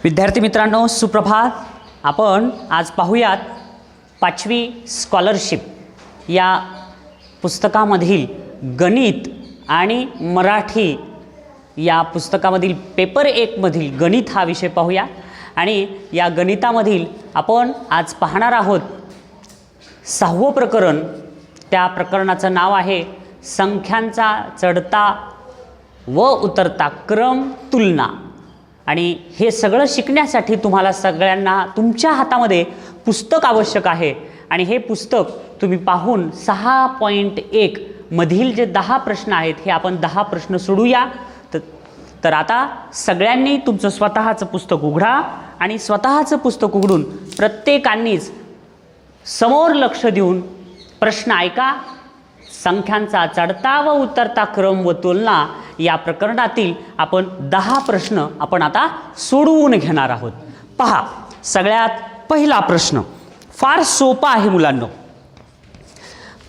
विद्यार्थी मित्रांनो, सुप्रभात. आपण आज पाहूयात 5वी स्कॉलरशिप या पुस्तकामधील गणित आणि मराठी या पुस्तकामधील पेपर 1 मधील गणित हा विषय पाहूया. आणि या गणितामधील आपण आज पाहणार आहोत 6वं प्रकरण. त्या प्रकरणाचं नाव आहे संख्यांचा चढता व उतरता क्रम तुलना. आणि हे सगळं शिकण्यासाठी तुम्हाला सगळ्यांना तुमच्या हातामध्ये पुस्तक आवश्यक आहे. आणि हे पुस्तक तुम्ही पाहून 6.1 मधील जे 10 प्रश्न आहेत हे आपण 10 प्रश्न सोडूया. तर आता सगळ्यांनी तुमचं स्वतःचं पुस्तक उघडा आणि स्वतःचं पुस्तक उघडून प्रत्येकांनीच समोर लक्ष देऊन प्रश्न ऐका. संख्यांचा चढता व उतरता क्रम व तुलना या प्रकरणातील आपण 10 प्रश्न आपण आता सोडवून घेणार आहोत. पहा, सगळ्यात पहिला प्रश्न फार सोपा आहे मुलांनो.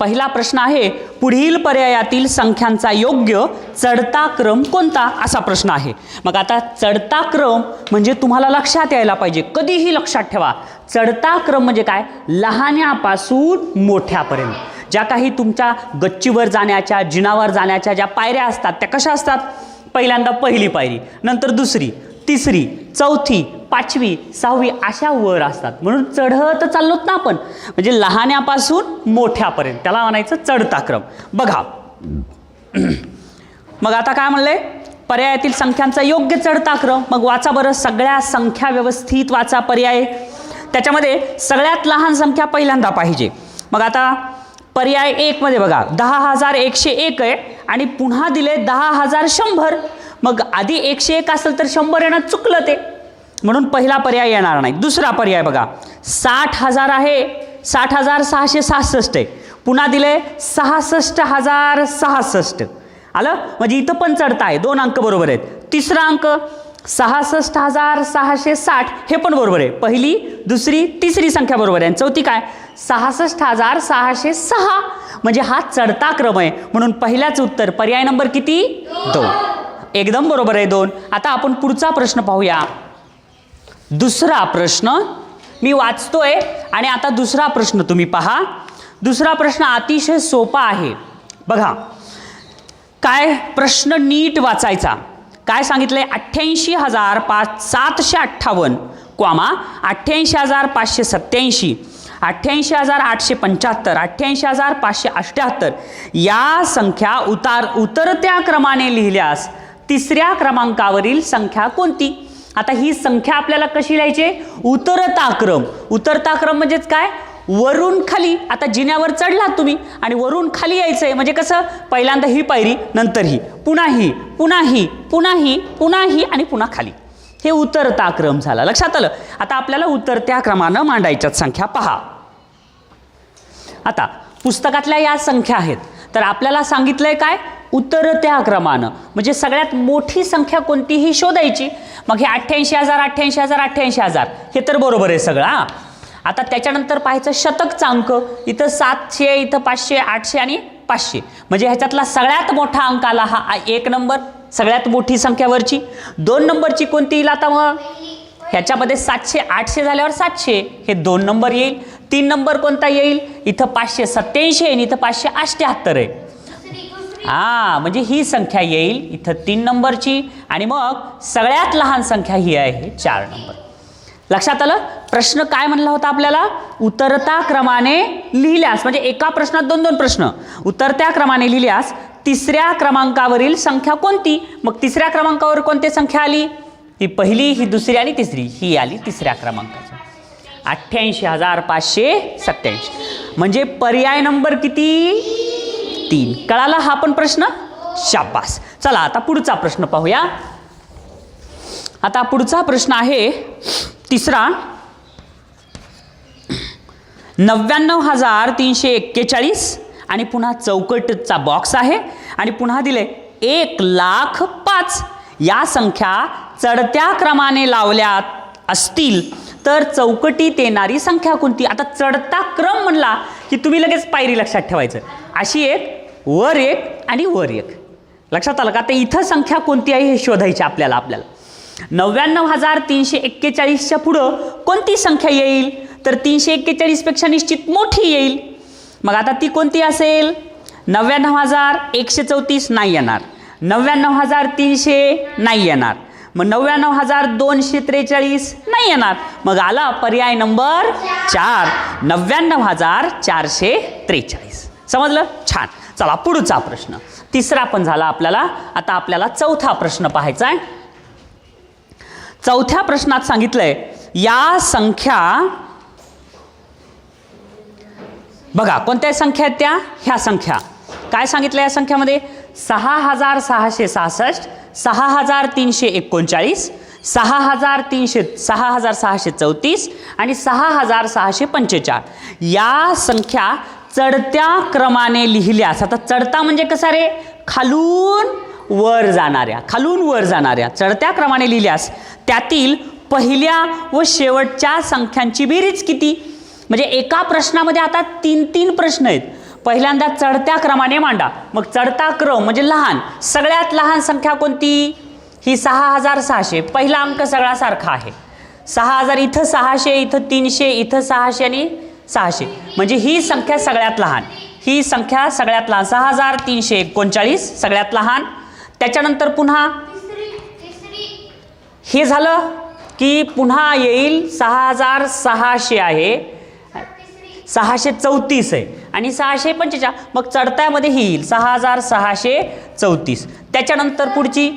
पहिला प्रश्न आहे, पुढील पर्यायातील संख्यांचा योग्य चढता क्रम कोणता, असा प्रश्न आहे. मग आता चढता क्रम म्हणजे तुम्हाला लक्षात यायला पाहिजे, कधीही लक्षात ठेवा, चढता क्रम म्हणजे काय, लहान्यापासून मोठ्यापर्यंत. ज्या काही तुमच्या गच्चीवर जाण्याच्या, जिनावर जाण्याच्या ज्या पायऱ्या असतात त्या कशा असतात, पहिल्यांदा पहिली पायरी, नंतर दुसरी, तिसरी, चौथी, 5वी, 6वी अशा वर असतात. म्हणून चढत चाललोत ना आपण, म्हणजे लहान्यापासून मोठ्यापर्यंत, त्याला म्हणायचं चढता क्रम. बघा मग आता काय म्हणलंय, पर्यायातील संख्यांचा योग्य चढता क्रम. मग वाचा बरं, सगळ्या संख्या व्यवस्थित वाचा पर्याय. त्याच्यामध्ये सगळ्यात लहान संख्या पहिल्यांदा पाहिजे. मग आता पर्याय 1 मध्ये बघा 10,101 आहे आणि पुन्हा दिले 10,100. मग आधी 101 असेल तर 100 येणं चुकलं ते, म्हणून पहिला पर्याय येणार नाही. दुसरा पर्याय बघा 60,000 आहे, 60,666 आहे, पुन्हा दिले 66,066 आलं, म्हणजे इथं पण चढता आहे, 2 अंक बरोबर आहेत. तिसरा अंक 66,660 हे पण बरोबर आहे, पहिली दुसरी तिसरी संख्या बरोबर आहे. चौथी काय 66,606, म्हणजे हा चढता क्रम आहे. म्हणून पहिल्याच उत्तर पर्याय नंबर किती, 2, एकदम बरोबर आहे 2. आता आपण पुढचा प्रश्न पाहूया. दुसरा प्रश्न मी वाचतोय आणि आता दुसरा प्रश्न तुम्ही पहा. दुसरा प्रश्न अतिशय सोपा आहे. बघा काय प्रश्न नीट वाचायचा. काय सांगितलंय, 88,758 कॉमा 88,587, 88,875, 88,578 या संख्या उतरत्या क्रमाने लिहिल्यास तिसऱ्या क्रमांकावरील संख्या कोणती. आता ही संख्या आपल्याला कशी लिहायची, उतरता क्रम. उतरता क्रम म्हणजेच काय, वरून खाली. आता जिन्यावर चढलात तुम्ही आणि वरून खाली यायचंय, म्हणजे कसं, पहिल्यांदा ही पायरी, नंतर ही, पुन्हा ही, पुन्हा ही, पुन्हा ही, पुन्हा ही आणि पुन्हा खाली. हे उतरता क्रम झाला. लक्षात आलं. आता आपल्याला उतरत्या क्रमानं मांडायच्यात संख्या. पहा आता पुस्तकातल्या या संख्या आहेत, तर आपल्याला सांगितलंय काय, उतरत्या क्रमानं, म्हणजे सगळ्यात मोठी संख्या कोणतीही शोधायची. मग हे 88,000, 88,000, 88,000 हे तर बरोबर आहे सगळं. आता त्याच्यानंतर पाहायचं शतकचा अंक, इथं 700, इथं 500, 800 आणि 500, म्हणजे ह्याच्यातला सगळ्यात मोठा अंक आला हा 1 नंबर, सगळ्यात मोठी संख्यावरची. 2 नंबरची कोणती येईल आता, मग ह्याच्यामध्ये 700, 800 झाल्यावर 700 हे 2 नंबर येईल. 3 नंबर कोणता येईल, इथं 587 आणि इथं 578 आहे. म्हणजे ही संख्या येईल इथं 3 नंबरची. आणि मग सगळ्यात लहान संख्या ही आहे 4 नंबर. लक्षात आलं. प्रश्न काय म्हणला होता आपल्याला, उतरता क्रमाने लिहिल्यास, म्हणजे एका प्रश्नात 2-2 प्रश्न, उतरत्या क्रमाने लिहिल्यास तिसऱ्या क्रमांकावरील संख्या कोणती. मग तिसऱ्या क्रमांकावर कोणती संख्या आली, ही पहिली, ही दुसरी आणि तिसरी, ही आली तिसऱ्या क्रमांकाची 88,587, म्हणजे पर्याय नंबर किती, 3. कळाला हा पण प्रश्न, शाबास. चला आता पुढचा प्रश्न पाहूया. आता पुढचा प्रश्न आहे तिसरा, 99,341 आणि पुन्हा चौकटचा बॉक्स आहे आणि पुन्हा दिले 1,05,000 या संख्या चढत्या क्रमाने लावल्या असतील तर चौकटीत येणारी संख्या कोणती. आता चढता क्रम म्हणला की तुम्ही लगेच पायरी लक्षात ठेवायचं, अशी एक, वर एक आणि वर एक. लक्षात आलं का. आता इथं संख्या कोणती आहे हे शोधायची आपल्याला. 99,341च्या पुढं कोणती संख्या येईल? तर 341 पेक्षा निश्चित मोठी येईल. मग आता ती कोणती असेल? 99,134 नाही येणार, 99,300 नाही येणार, मग 99,243 नाही येणार. मग आला पर्याय नंबर 4, 99,443. समजलं? छान. चला पुढचा प्रश्न. तिसरा पण झाला आपल्याला. आता आपल्याला चौथा प्रश्न पाहायचा आहे. चौथ्या प्रश्नात सांगितलंय या संख्या, बघा कोणत्या संख्या आहेत त्या? ह्या संख्या. काय सांगितलं या संख्यामध्ये? 6,666, 6,339, 6,634 आणि 6,645. या संख्या चढत्या क्रमाने लिहिल्यास, आता चढता म्हणजे कसा रे? खालून वर जाणाऱ्या, खालून वर जाणाऱ्या चढत्या क्रमाने लिहिल्यास त्यातील पहिल्या व शेवटच्या संख्यांची बेरीज किती? म्हणजे एका प्रश्नामध्ये आता 3 प्रश्न आहेत. पहिल्यांदा चढत्या क्रमाने मांडा. मग चढता क्रम म्हणजे लहान, सगळ्यात लहान संख्या कोणती? ही 6,600. पहिला अंक सगळा सारखा आहे. 6,000 इथं 600, इथं 300, इथं 600 आणि 600. म्हणजे ही संख्या सगळ्यात लहान, ही संख्या सगळ्यात लहान 6,339 सगळ्यात लहान. त्याच्यानंतर पुन्हा हे झालं की पुन्हा येईल 6,600 आहे, 634 आहे आणि 645. मग चढत्यामध्ये ही येईल 6,634. त्याच्यानंतर पुढची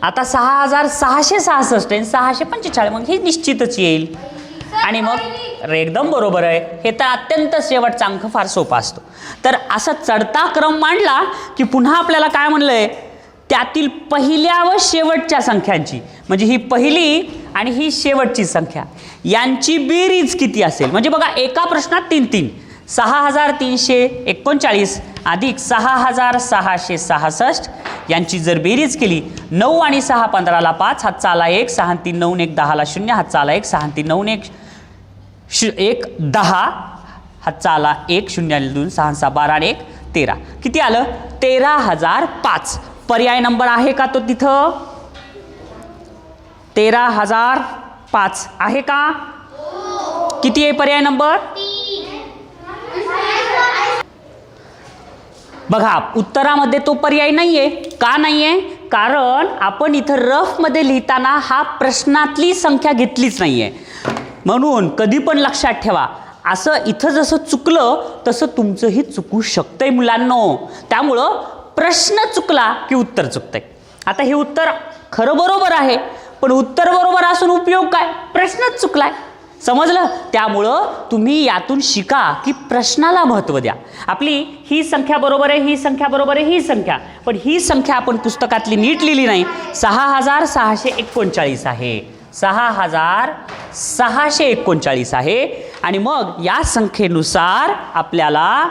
आता 6,666 आहे, 645. मग हे निश्चितच येईल. आणि मग एकदम बरोबर आहे. हे तर अत्यंत शेवटचा अंक फार सोपा असतो. तर असा चढता क्रम मांडला की पुन्हा आपल्याला काय म्हणलंय? त्यातील पहिल्या व शेवटच्या संख्यांची, म्हणजे ही पहिली आणि ही शेवटची संख्या यांची बेरीज किती असेल? म्हणजे बघा एका प्रश्नात 3 6,339 अधिक 6,666 यांची जर बेरीज केली, 9 आणि 6 15ला 5, हातचा आला 1, 6 3 9 1 10ला 0, हातचा आला 1, 6 3 9 1 10, हातचा आला 1 0 2 6 6 12 आणि 1 13. किती आलं? 13,005. पर्याय नंबर आहे का तो तिथं? 13,005 आहे का? किती आहे पर्याय नंबर? बघा उत्तरामध्ये तो पर्याय नाहीये. का नाहीये? कारण आपण इथं रफमध्ये लिहिताना हा प्रश्नातली संख्या घेतलीच नाहीये. म्हणून कधी पण लक्षात ठेवा, असं इथं जसं चुकलं तसं तुमचंही चुकू शकतंय मुलांनो. त्यामुळं प्रश्न चुकला की उत्तर चुकतंय. आता हे उत्तर खरं बरोबर आहे, पण उत्तर बरोबर असून उपयोग काय? प्रश्नच चुकलाय. समजलं? त्यामुळं तुम्ही यातून शिका की प्रश्नाला महत्त्व द्या. आपली ही संख्या बरोबर आहे, ही संख्या बरोबर आहे, ही संख्या, पण ही संख्या आपण पुस्तकातली नीट लिहिली नाही. 6,639 आहे, 6,639 आहे. आणि मग या संख्येनुसार आपल्याला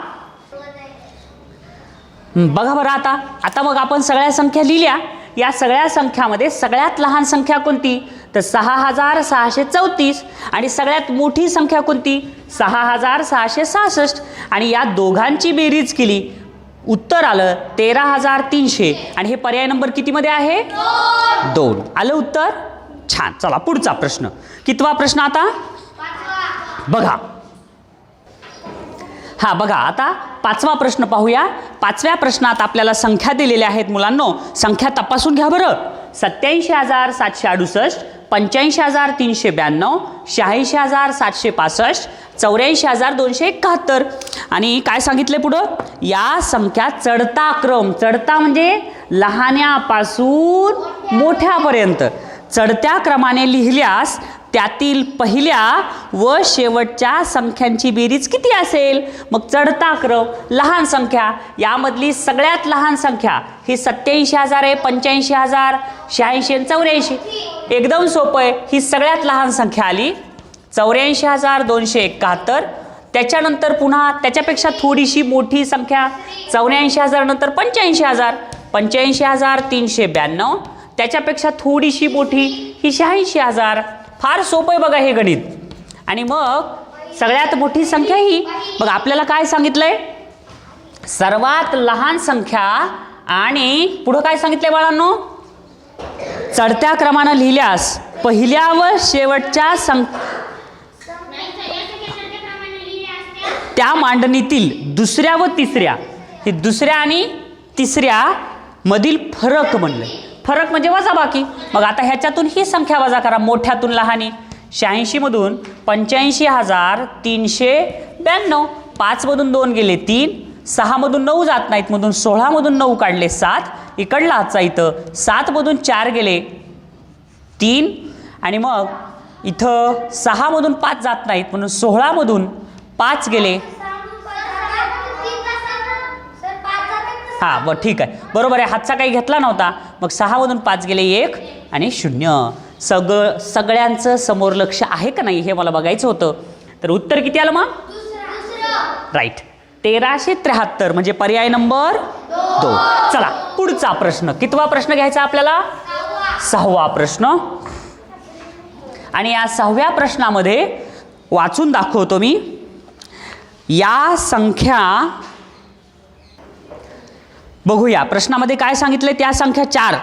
बघा बरं आता मग आपण सगळ्या संख्या लिहिल्या. या सगळ्या संख्यामध्ये सगळ्यात लहान संख्या कोणती? तर 6,634. आणि सगळ्यात मोठी संख्या कोणती? 6,666. आणि या दोघांची बेरीज केली, उत्तर आलं 13,300. आणि हे पर्याय नंबर कितीमध्ये आहे? 2. आलं उत्तर? छान. चला पुढचा प्रश्न. कितवा प्रश्न आता? बघा हा बघा आता 5वा प्रश्न पाहूया. 5व्या प्रश्नात आपल्याला संख्या दिलेल्या आहेत मुलांनो. संख्या तपासून घ्या बरं. 87,768, 85,392, 86,765, 84,271. आणि काय सांगितले पुढं? या संख्या चढता क्रम, चढता म्हणजे लहान्यापासून मोठ्यापर्यंत चढत्या क्रमाने लिहिल्यास त्यातील पहिल्या व शेवटच्या संख्यांची बेरीज किती असेल? मग चढता क्रम, लहान संख्या, यामधली सगळ्यात लहान संख्या ही 87,000 आहे, 85,000, 86 आणि 84. एकदम सोपं आहे. ही सगळ्यात लहान संख्या आली 84,271. त्याच्यानंतर पुन्हा त्याच्यापेक्षा थोडीशी मोठी संख्या 84,000 नंतर 85,000, 85,392. त्याच्यापेक्षा थोडीशी मोठी ही 86,000. फार सोपं आहे बघा हे गणित. आणि मग सगळ्यात मोठी संख्या ही, मग आपल्याला काय सांगितलंय? सर्वात लहान संख्या आणि पुढं काय सांगितलंय बाळांनो? चढत्या क्रमानं लिहिल्यास पहिल्या व शेवटच्या त्या मांडणीतील दुसऱ्या व तिसऱ्या, हे दुसऱ्या आणि तिसऱ्या मधील फरक म्हणले. फरक म्हणजे वजाबाकी. मग आता ह्याच्यातून ही संख्या वजा करा, मोठ्यातून लहानी. 86 मधून 85,392. 5 मधून 2 गेले 3, 6 मधून 9 जात नाहीत, मधून 16 मधून 9 काढले 7, इकडला हातचा इथं 7 मधून 4 गेले 3, आणि मग इथं 6 मधून 5 जात नाहीत, म्हणून 16 मधून 5 गेले. हां, बरं ठीक आहे, बरोबर आहे, हातचा काही घेतला नव्हता. मग 6 मधून 5 गेले 1 आणि 0. सगळ्यांचं समोर लक्ष आहे का नाही हे मला बघायचं होतं. तर उत्तर किती आलं मग? राईट, 1373 म्हणजे पर्याय नंबर 2. चला पुढचा प्रश्न, कितवा प्रश्न घ्यायचा आपल्याला? 6वा प्रश्न. आणि या 6व्या प्रश्नामध्ये वाचून दाखवतो मी. या संख्या बघूया, प्रश्नामध्ये काय सांगितले, त्या संख्या 4.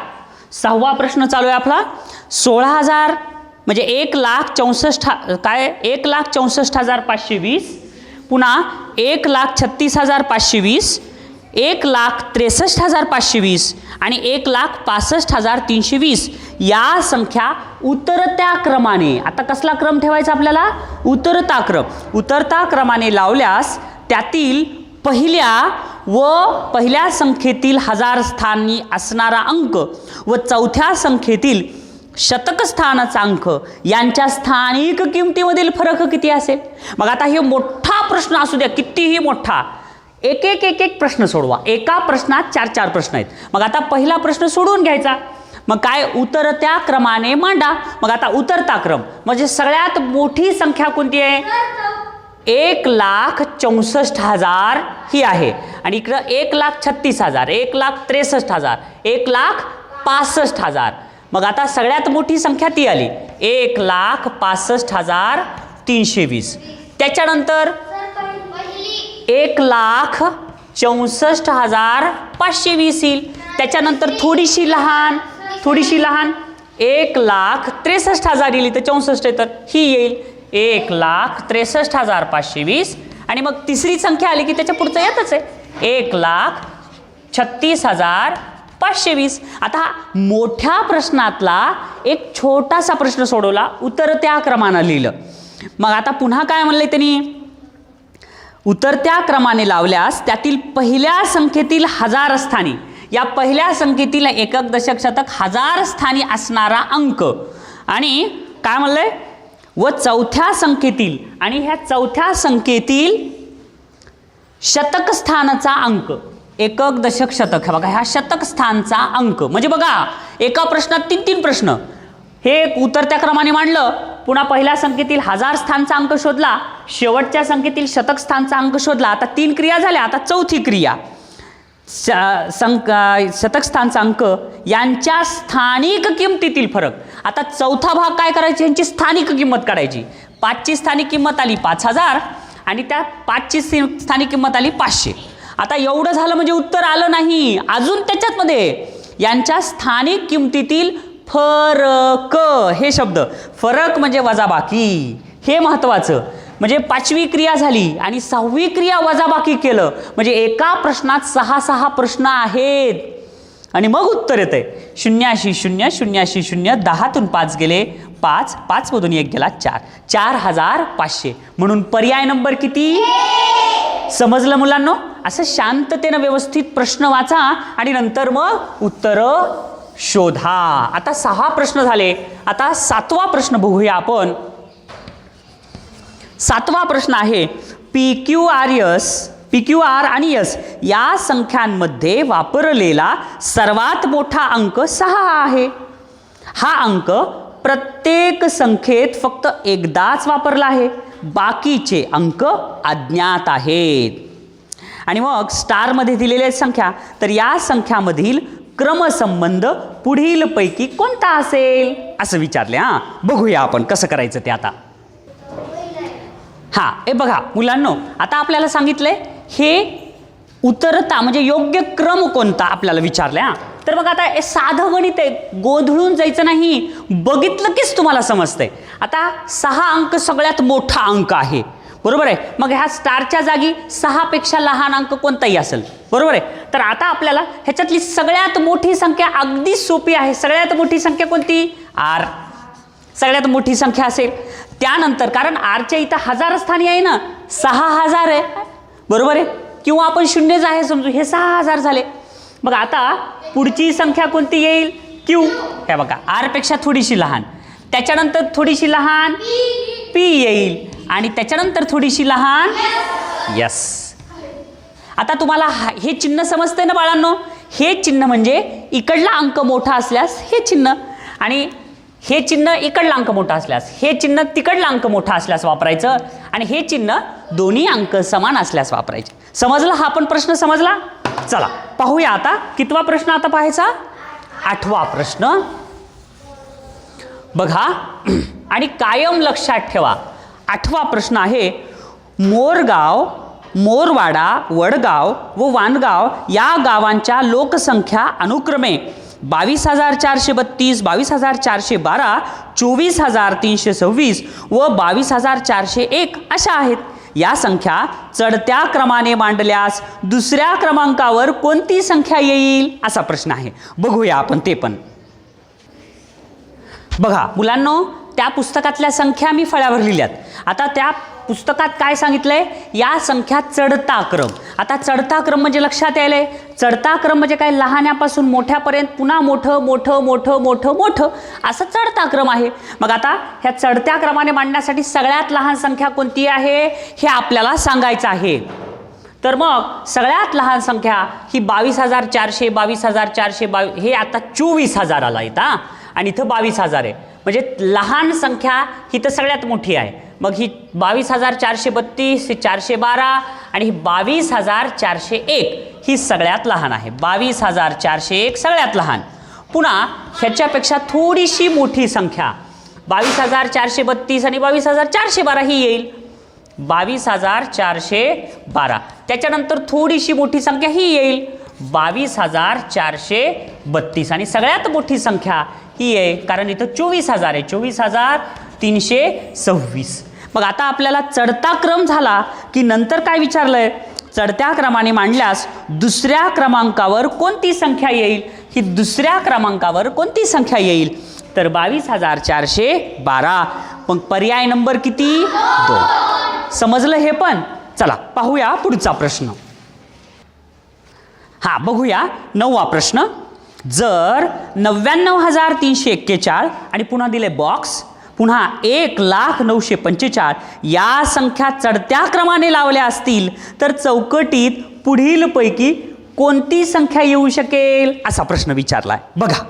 6वा प्रश्न चालू आहे आपला. 16,000 म्हणजे 1,64,000 काय, 1,64,520, पुन्हा 1,36,520, 1,63,520 आणि 1,65,320 या संख्या उतरत्या क्रमाने. आता कसला क्रम ठेवायचा आपल्याला? उतरता क्रम. उतरता क्रमाने लावल्यास त्यातील पहिल्या संख्येतील 1000 स्थानी असणारा अंक व चौथ्या संख्येतील शतक स्थानाचा अंक यांच्या स्थानिक किमतीमधील फरक किती असेल? मग आता हे मोठा प्रश्न असू द्या, कितीही मोठा, एक एक प्रश्न सोडवा. एका प्रश्नात 4 प्रश्न आहेत. मग आता पहिला प्रश्न सोडून घ्यायचा. मग काय, उतरत्या क्रमाने मांडा. मग आता उतरता क्रम म्हणजे सगळ्यात मोठी संख्या कोणती आहे? 1,64,000 ही आहे, आणि इकडं 1,36,000, 1,63,000, 1,65,000. मग आता सगळ्यात मोठी संख्या ती आली 1,65,320. त्याच्यानंतर 1,64,520 येईल. त्याच्यानंतर थोडीशी लहान 1,63,000 येईल, तर 64 आहे, तर ही येईल 1,63,520. आणि मग तिसरी संख्या आली की त्याच्या पुढचं येतच आहे 1,36,520. आता मोठ्या प्रश्नातला एक छोटासा प्रश्न सोडवला, उतरत्या क्रमानं लिहिलं. मग आता पुन्हा काय म्हणले त्यांनी? उतरत्या क्रमाने लावल्यास त्यातील पहिल्या संख्येतील 1000 स्थानी, या पहिल्या संख्येतील एकक दशक शतक 1000 स्थानी असणारा अंक, आणि काय म्हणलंय, व चौथ्या संख्येतील, आणि ह्या चौथ्या संख्येतील शतक स्थानाचा अंक, एकक दशक शतक, हे बघा, ह्या शतक स्थानचा अंक म्हणजे बघा एका प्रश्नात 3 प्रश्न. हे उतरत्या क्रमाने मांडलं, पुन्हा पहिल्या संख्येतील 1000 स्थानचा अंक शोधला, शेवटच्या संख्येतील शतक स्थानचा अंक शोधला. आता 3 क्रिया झाल्या, आता चौथी क्रिया, शतक स्थानचा अंक यांच्या स्थानिक किमतीतील फरक. आता चौथा भाग काय करायची, यांची स्थानिक किंमत काढायची. 5ची स्थानिक किंमत आली 5,000 आणि त्या 5ची स्थानिक किंमत आली 500. आता एवढं झालं म्हणजे उत्तर आलं नाही, अजून त्याच्यामध्ये यांच्या स्थानिक किमतीतील फरक, हे शब्द, फरक म्हणजे वजाबाकी, हे महत्त्वाचं. म्हणजे 5वी क्रिया झाली आणि 6वी क्रिया वजाबाकी केलं, म्हणजे एका प्रश्नात 6 प्रश्न आहेत आणि मग उत्तर येतंय 0 0 0 0. 10तून 5 गेले 5, 5 मधून 1 गेला 4, 4,500. म्हणून पर्याय नंबर किती? समजलं मुलांनो? असं शांततेनं व्यवस्थित प्रश्न वाचा आणि नंतर मग उत्तर शोधा. आता 6 प्रश्न झाले. आता 7वा प्रश्न बघूया आपण. 7वा प्रश्न आहे PQR आणि S या संख्यांमध्ये वापरलेला सर्वात मोठा अंक 6 आहे. हा अंक प्रत्येक संख्येत फक्त एकदाच वापरला आहे, बाकीचे अंक अज्ञात आहेत. आणि मग स्टारमध्ये दिलेल्या संख्या, तर या संख्यामधील क्रमसंबंध पुढीलपैकी कोणता असेल असं विचारले. बघूया आपण कसं करायचं ते. आता हे बघा मुलांनो, आता आपल्याला सांगितलंय हे उतरता म्हणजे योग्य क्रम कोणता आपल्याला विचारलंय. तर मग आता हे साधं गणित आहे, गोंधळून जायचं नाही, बघितलं कीच तुम्हाला समजतंय. आता 6 अंक सगळ्यात मोठा अंक आहे, बरोबर आहे. मग ह्या स्टारच्या जागी 6 पेक्षा लहान अंक कोणताही असेल, बरोबर आहे. तर आता आपल्याला ह्याच्यातली सगळ्यात मोठी संख्या अगदी सोपी आहे. सगळ्यात मोठी संख्या कोणती? आर. सगळ्यात मोठी संख्या असेल. त्यानंतर कारण आरच्या इथं हजार स्थानी आहे ना, 6000 आहे, बरोबर आहे. किंवा आपण शून्यच आहे समजू, हे 6000 झाले. मग आता पुढची संख्या कोणती येईल? क्यू. हे बघा, आर पेक्षा थोडीशी लहान, त्याच्यानंतर थोडीशी लहान पी येईल, आणि त्याच्यानंतर थोडीशी लहान यस. आता तुम्हाला हे चिन्ह समजतंय ना बाळांनो? हे चिन्ह म्हणजे इकडला अंक मोठा असल्यास हे चिन्ह, आणि हे चिन्ह इकडला अंक मोठा असल्यास हे चिन्ह तिकडला अंक मोठा असल्यास वापरायचं, आणि हे चिन्ह दोन्ही अंक समान असल्यास वापरायचे. समजला? हा पण प्रश्न समजला? चला पाहूया आता कितवा प्रश्न आता पाहायचा? 8वा प्रश्न बघा आणि कायम लक्षात ठेवा. 8वा प्रश्न आहे, मोरगाव, मोरवाडा, वडगाव व वाणगाव या गावांच्या लोकसंख्या अनुक्रमे 22,432, 22,412, 24,326 व 22,401 अशा आहेत. या संख्या चढत्या क्रमाने मांडल्यास दुसऱ्या क्रमांकावर कोणती संख्या येईल असा प्रश्न आहे. बघूया आपण ते पण. बघा मुलांनो, त्या पुस्तकातल्या संख्या मी फळ्यावर लिहिल्यात. आता त्या पुस्तकात काय सांगितलंय? या संख्या चढता क्रम. आता चढता क्रम म्हणजे लक्षात यायलंय, चढता क्रम म्हणजे काय? लहान्यापासून मोठ्यापर्यंत पुन्हा मोठं मोठं मोठं मोठं मोठं असं चढता क्रम आहे. मग आता ह्या चढत्या क्रमाने मांडण्यासाठी सगळ्यात लहान संख्या कोणती आहे हे आपल्याला सांगायचं आहे. तर मग सगळ्यात लहान संख्या ही 22,400, 22,422, हे आता 24,000 आला इथं, आणि इथं 22,000 आहे. म्हणजे लहान संख्या ही तर सगळ्यात मोठी आहे. मग ही 22,432, ही 412, आणि ही 22,401 ही सगळ्यात लहान आहे. 22,401 सगळ्यात लहान. पुन्हा ह्याच्यापेक्षा थोडीशी मोठी संख्या 22,432 आणि 22,412 ही येईल. 22,412. त्याच्यानंतर थोडीशी मोठी संख्या ही येईल 22,432, आणि सगळ्यात मोठी संख्या ही आहे कारण इथं 24,000 आहे, 24,326. मग आता आपल्याला चढता क्रम झाला की नंतर काय विचारलंय? चढत्या क्रमाने मांडल्यास दुसऱ्या क्रमांकावर कोणती संख्या येईल? ही दुसऱ्या क्रमांकावर कोणती संख्या येईल? तर 22,412. मग पर्याय नंबर किती? 2. समजलं हे पण? चला पाहूया पुढचा प्रश्न. हा बघूया 9वा प्रश्न. जर 99,341 आणि पुन्हा दिले बॉक्स, पुन्हा 1,09,45 या संख्या चढत्या क्रमाने लावल्या असतील तर चौकटीत पुढीलपैकी कोणती संख्या येऊ शकेल असा प्रश्न विचारलाय. बघा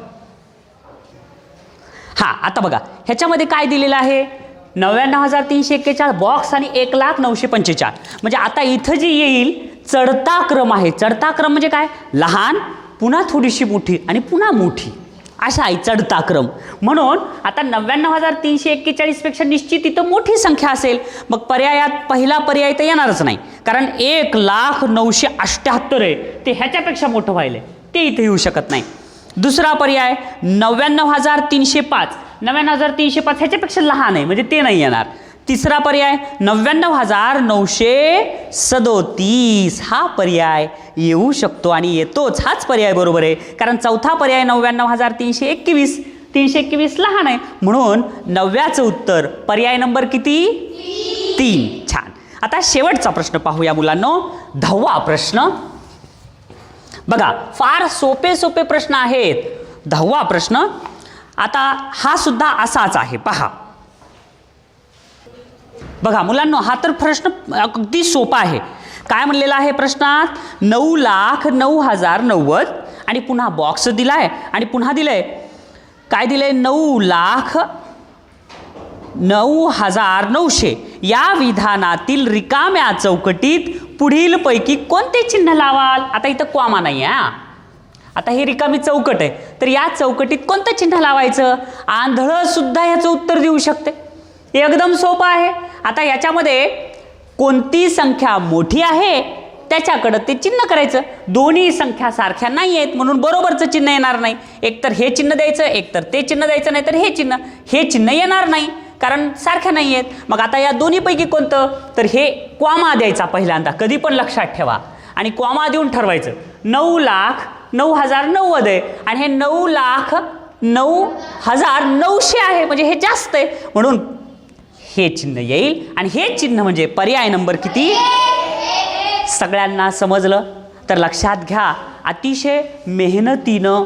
हा आता बघा ह्याच्यामध्ये काय दिलेलं आहे? 99,341 बॉक्स आणि 1,09,45. म्हणजे आता इथं जी येईल चढता क्रम आहे. चढता क्रम म्हणजे काय? लहान, पुन्हा थोडीशी मोठी आणि पुन्हा मोठी, असा आहे चढता क्रम. म्हणून आता 99,341 पेक्षा निश्चित इथं मोठी संख्या असेल. मग पर्यायात पहिला पर्याय तर येणारच नाही, कारण 1,09,78 आहे, ते ह्याच्यापेक्षा मोठं व्हायलंय, ते इथे येऊ शकत नाही. दुसरा पर्याय 99,305, 99,305 ह्याच्यापेक्षा लहान आहे, म्हणजे ते नाही येणार. तिसरा पर्याय 99,937, हा पर्याय येऊ शकतो आणि येतोच, हाच पर्याय बरोबर आहे. कारण चौथा पर्याय 99,321, 321 लहान आहे, म्हणून 9व्याचं उत्तर पर्याय नंबर किती? 3. छान. आता शेवटचा प्रश्न पाहूया मुलांनो, 10वा प्रश्न. बघा फार सोपे सोपे प्रश्न आहेत. 10वा प्रश्न आता हा सुद्धा असाच आहे. पहा बघा मुलांनो, हा तर प्रश्न अगदी सोपा आहे. काय म्हणलेला आहे प्रश्नात? 9,09,090 आणि पुन्हा बॉक्स दिलाय आणि पुन्हा दिलंय काय दिलंय? 9,09,900 या विधानातील रिकाम्या चौकटीत पुढील पैकी कोणते चिन्ह लावाल? आता इथं कॉमा नाही आहे, आता ही रिकामी चौकट आहे, तर या चौकटीत कोणतं चिन्ह लावायचं? आंधळं सुद्धा याचं उत्तर देऊ शकते. एकदम सोपं आहे. आता याच्यामध्ये कोणती संख्या मोठी आहे, त्याच्याकडं ते चिन्ह करायचं. दोन्ही संख्या सारख्या नाही आहेत म्हणून बरोबरचं चिन्ह येणार नाही. एकतर हे चिन्ह द्यायचं, एकतर ते चिन्ह द्यायचं, नाही तर हे चिन्ह येणार नाही कारण सारख्या नाही आहेत. मग आता या दोन्हीपैकी कोणतं, तर हे कॉमा द्यायचा पहिल्यांदा, कधी पण लक्षात ठेवा. आणि कॉमा देऊन ठरवायचं 9,09,090 आहे आणि हे 9,09,900 आहे म्हणजे हे जास्त आहे म्हणून हे चिन्ह येईल. आणि हे चिन्ह म्हणजे पर्याय नंबर किती. सगळ्यांना समजलं तर लक्षात घ्या, अतिशय मेहनतीनं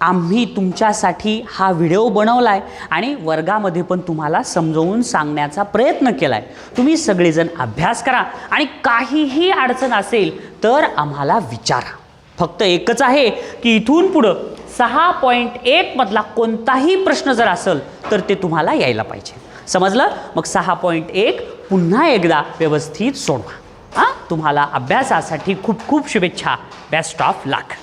आम्ही तुमच्यासाठी हा व्हिडिओ बनवला आहे आणि वर्गामध्ये पण तुम्हाला समजावून सांगण्याचा प्रयत्न केला आहे. तुम्ही सगळेजण अभ्यास करा आणि काहीही अडचण असेल तर आम्हाला विचारा. फक्त एकच आहे की इथून पुढं 6.1 मधला कोणताही प्रश्न जर असेल तर ते तुम्हाला यायला पाहिजे. समजलं. मग 6.1 पुन्हा एकदा व्यवस्थित सोडवा. तुम्हाला अभ्यासासाठी खूप खूप शुभेच्छा. Best of luck.